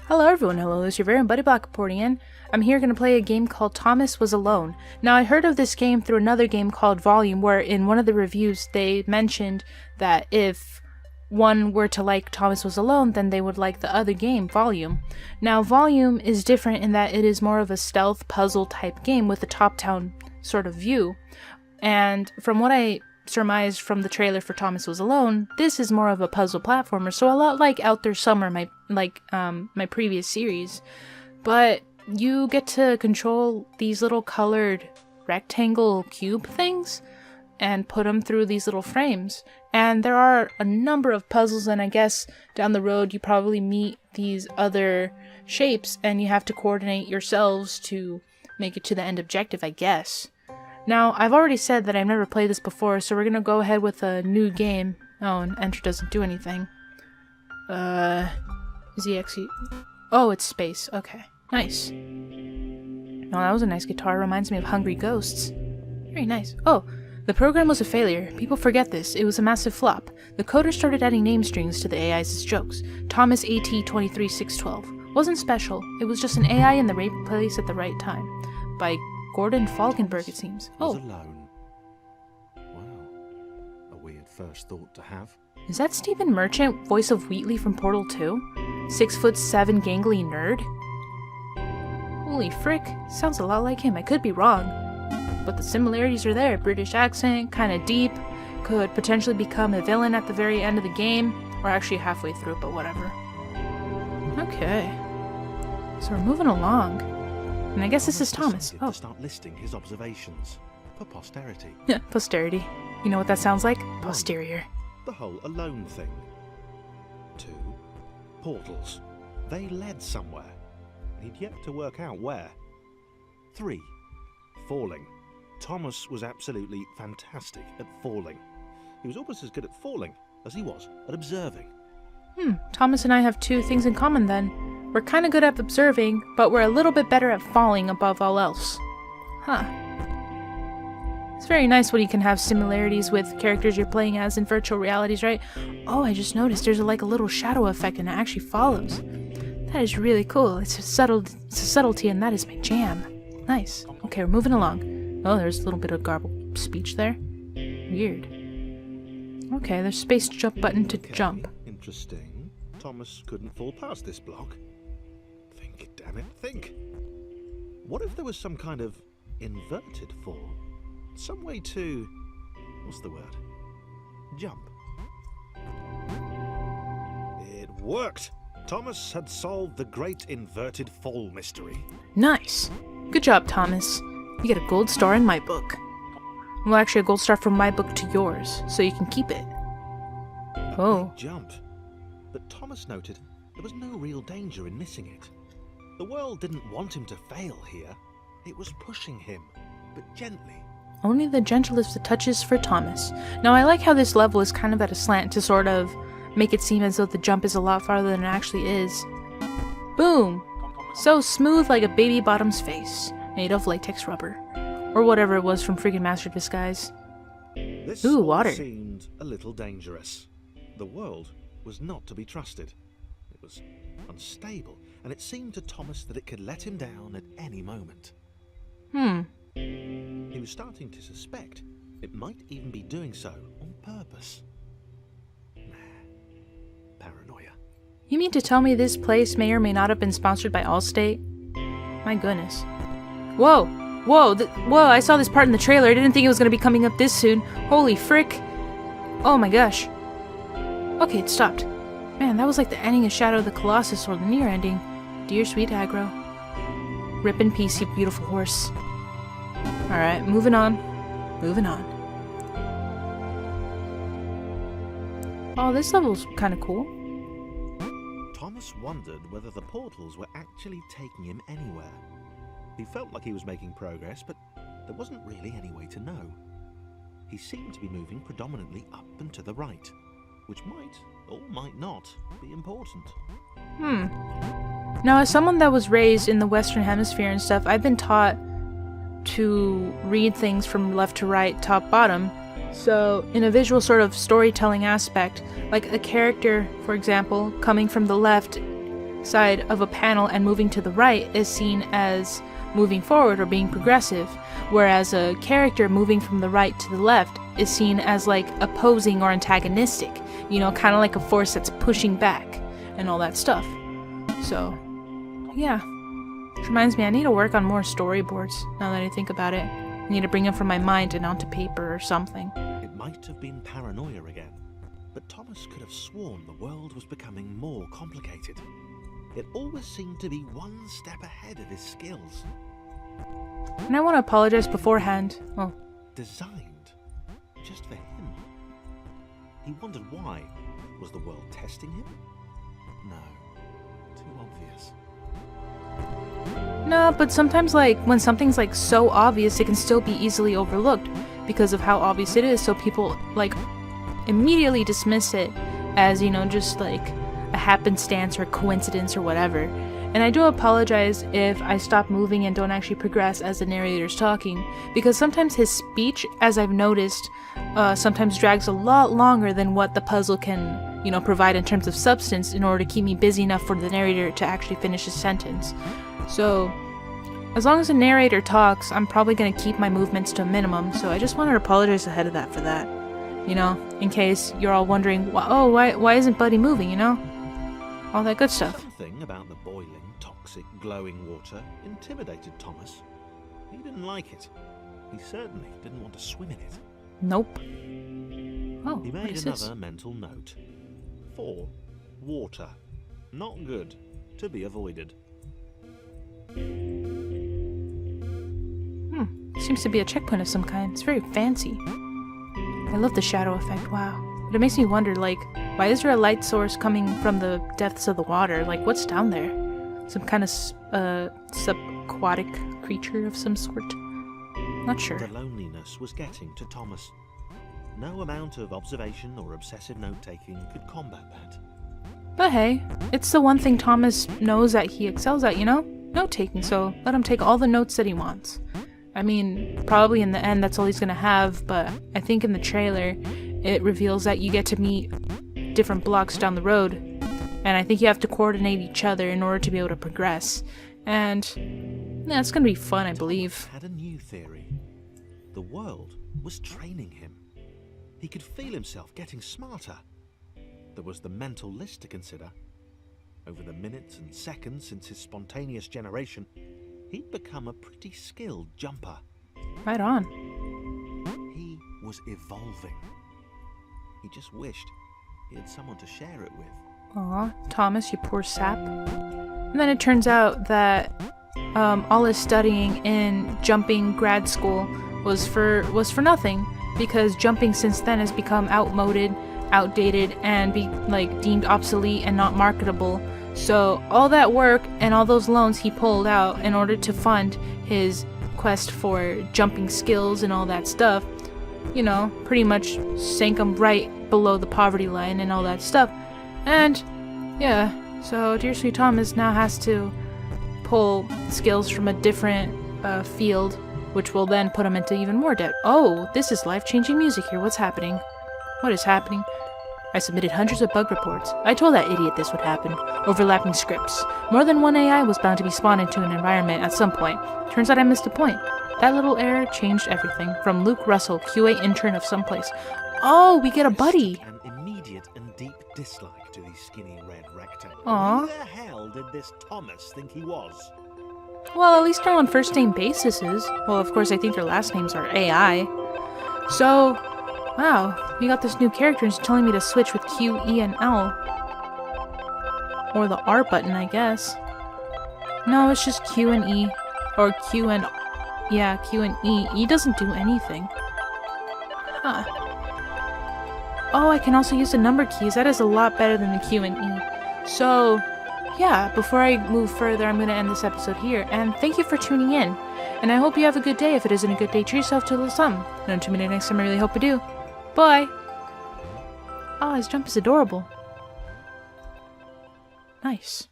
Hello everyone, hello, it's your very own Buddy Black reporting in. I'm here going to play a game called Thomas Was Alone. Now I heard of this game through another game called Volume, where in one of the reviews they mentioned that if one were to like Thomas Was Alone, then they would like the other game, Volume. Now Volume is different in that it is more of a stealth puzzle type game with a top-down sort of view. And from what I surmised from the trailer for Thomas Was Alone, this is more of a puzzle platformer, so a lot like Out There Summer, my previous series. But you get to control these little colored rectangle cube things and put them through these little frames. And there are a number of puzzles, and I guess down the road you probably meet these other shapes and you have to coordinate yourselves to make it to the end objective, I guess. Now, I've already said that I've never played this before, so we're gonna go ahead with a new game. Oh, and enter doesn't do anything. Is he actually... Oh, it's space. Okay. Nice. Oh, that was a nice guitar. Reminds me of Hungry Ghosts. Very nice. Oh, the program was a failure. People forget this. It was a massive flop. The coder started adding name strings to the AIs as jokes. Thomas AT23612. Wasn't special. It was just an AI in the right place at the right time. By Gordon Falkenberg, it seems. Oh. Alone. Wow. A weird first thought to have. Is that Stephen Merchant, voice of Wheatley from Portal 2? 6'7" gangly nerd? Holy frick, sounds a lot like him. I could be wrong, but the similarities are there. British accent, kinda deep, could potentially become a villain at the very end of the game, or actually halfway through, but whatever. Okay. So we're moving along. And I guess this is Thomas. Oh. To start listing his observations for posterity. Yeah, posterity. You know what that sounds like? Posterior. The whole alone thing. 2. Portals. They led somewhere. He'd yet to work out where. 3. Falling. Thomas was absolutely fantastic at falling. He was almost as good at falling as he was at observing. Thomas and I have two things in common then. We're kinda good at observing, but we're a little bit better at falling above all else. Huh. It's very nice when you can have similarities with characters you're playing as in virtual realities, right? Oh, I just noticed there's like a little shadow effect and it actually follows. That is really cool. It's a subtlety and that is my jam. Nice. Okay, we're moving along. Oh, there's a little bit of garbled speech there. Weird. Okay, there's space jump button to jump. Interesting. Thomas couldn't fall past this block. Think, damn it, think. What if there was some kind of inverted fall? Some way to... what's the word? Jump. It worked! Thomas had solved the great inverted fall mystery. Nice. Good job, Thomas. You get a gold star in my book. Well, actually a gold star from my book to yours, so you can keep it. Oh. Big jump. But Thomas noted there was no real danger in missing it. The world didn't want him to fail here. It was pushing him, but gently. Only the gentlest of touches for Thomas. Now I like how this level is kind of at a slant to sort of make it seem as though the jump is a lot farther than it actually is. Boom! So smooth like a baby bottom's face, made of latex rubber. Or whatever it was from freaking Master Disguise. This Ooh, water. seemed a little dangerous. The world was not to be trusted. It was unstable, and it seemed to Thomas that it could let him down at any moment. He was starting to suspect it might even be doing so on purpose. Paranoia. You mean to tell me this place may or may not have been sponsored by Allstate? My goodness. Whoa! Whoa! Whoa! I saw this part in the trailer. I didn't think it was going to be coming up this soon. Holy frick! Oh my gosh. Okay, it stopped. Man, that was like the ending of Shadow of the Colossus, or the near ending. Dear sweet aggro. Rip in peace, you beautiful horse. Alright, moving on. Moving on. Oh, this level's kinda cool. Thomas wondered whether the portals were actually taking him anywhere. He felt like he was making progress, but there wasn't really any way to know. He seemed to be moving predominantly up and to the right, which might, or might not, be important. Now, as someone that was raised in the Western Hemisphere and stuff, I've been taught to read things from left to right, top, bottom. So, in a visual sort of storytelling aspect, like a character, for example, coming from the left side of a panel and moving to the right is seen as moving forward or being progressive, whereas a character moving from the right to the left is seen as like opposing or antagonistic, you know, kind of like a force that's pushing back and all that stuff. So, yeah. Which reminds me, I need to work on more storyboards now that I think about it. I need to bring them from my mind and onto paper or something. It might have been paranoia again, but Thomas could have sworn the world was becoming more complicated. It always seemed to be one step ahead of his skills. And I want to apologize beforehand. Oh. Designed just for him. He wondered why. Was the world testing him? No. Too obvious. No, but sometimes, like, when something's, like, so obvious, it can still be easily overlooked because of how obvious it is, so people, like, immediately dismiss it as, you know, just, like, a happenstance or coincidence or whatever. And I do apologize if I stop moving and don't actually progress as the narrator's talking, because sometimes his speech, as I've noticed, sometimes drags a lot longer than what the puzzle can, you know, provide in terms of substance in order to keep me busy enough for the narrator to actually finish his sentence. So, as long as the narrator talks, I'm probably going to keep my movements to a minimum, so I just wanted to apologize ahead of that for that. You know, in case you're all wondering, why isn't Buddy moving, you know? All that good stuff. Something about the boiling, toxic, glowing water intimidated Thomas. He didn't like it. He certainly didn't want to swim in it. Nope. Oh, he what made is another this? mental note. 4. Water. Not good. To be avoided. Seems to be a checkpoint of some kind. It's very fancy. I love the shadow effect, wow. But it makes me wonder, like, why is there a light source coming from the depths of the water? Like, what's down there? Some kind of subaquatic creature of some sort? Not sure. The loneliness was getting to Thomas. No amount of observation or obsessive note-taking could combat that. But hey, it's the one thing Thomas knows that he excels at, you know? Note-taking, so let him take all the notes that he wants. I mean, probably in the end that's all he's gonna have, but I think in the trailer it reveals that you get to meet different blocks down the road, and I think you have to coordinate each other in order to be able to progress. And yeah, it's gonna be fun, I believe. Had a new theory. The world was training him. He could feel himself getting smarter. There was the mental list to consider. Over the minutes and seconds since his spontaneous generation, he'd become a pretty skilled jumper. Right on. He was evolving. He just wished he had someone to share it with. Aw, Thomas, you poor sap. And then it turns out that all his studying in jumping grad school was for nothing, because jumping since then has become outdated, and deemed obsolete and not marketable. So all that work and all those loans he pulled out in order to fund his quest for jumping skills and all that stuff, you know, pretty much sank him right below the poverty line and all that stuff. And yeah, so Dear Sweet Thomas now has to pull skills from a different field, which will then put him into even more debt. Oh, this is life-changing music here. What's happening? What is happening? I submitted hundreds of bug reports. I told that idiot this would happen. Overlapping scripts. More than one AI was bound to be spawned into an environment at some point. Turns out I missed a point. That little error changed everything. From Luke Russell, QA intern of someplace. Oh, we get a buddy! An immediate and deep dislike to these skinny red rectangles. Aww. Who the hell did this Thomas think he was? Well, at least they're on first name basis. Well, of course, I think their last names are AI. So, wow, we got this new character and it's telling me to switch with Q, E, and L. Or the R button, I guess. No, it's just Q and E. Or Q and... yeah, Q and E. E doesn't do anything. Huh. Oh, I can also use the number keys. That is a lot better than the Q and E. So, yeah, before I move further, I'm going to end this episode here. And thank you for tuning in. And I hope you have a good day. If it isn't a good day, treat yourself to a little something. And until we meet next time, I really hope you do. Bye! Oh, his jump is adorable. Nice.